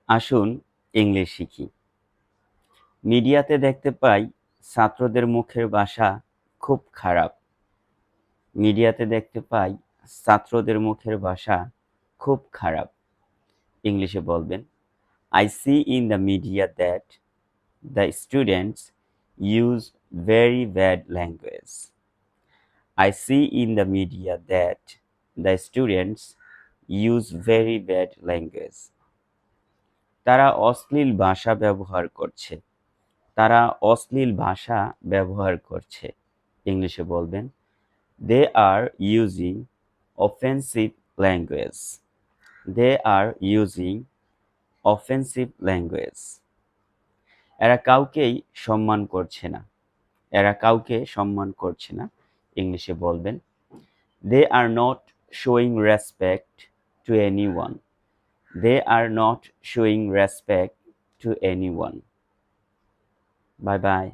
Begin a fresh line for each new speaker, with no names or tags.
আসুন ইংলিশ শিখি। মিডিয়াতে দেখতে পাই ছাত্রদের মুখের ভাষা খুব খারাপ। মিডিয়াতে দেখতে পাই ছাত্রদের মুখের ভাষা খুব খারাপ। ইংলিশে বলবেন, I see in the media that the students use very bad language. I see in the media that the students use very bad language. তারা অশ্লীল ভাষা ব্যবহার করছে। তারা অশ্লীল ভাষা ব্যবহার করছে। ইংলিশে বলবেন, they are using offensive language. They are using offensive language. এরা কাউকেই সম্মান করছে না। এরা কাউকে সম্মান করছে না। ইংলিশে বলবেন, they are not showing respect to anyone. They are not showing respect to anyone. Bye by.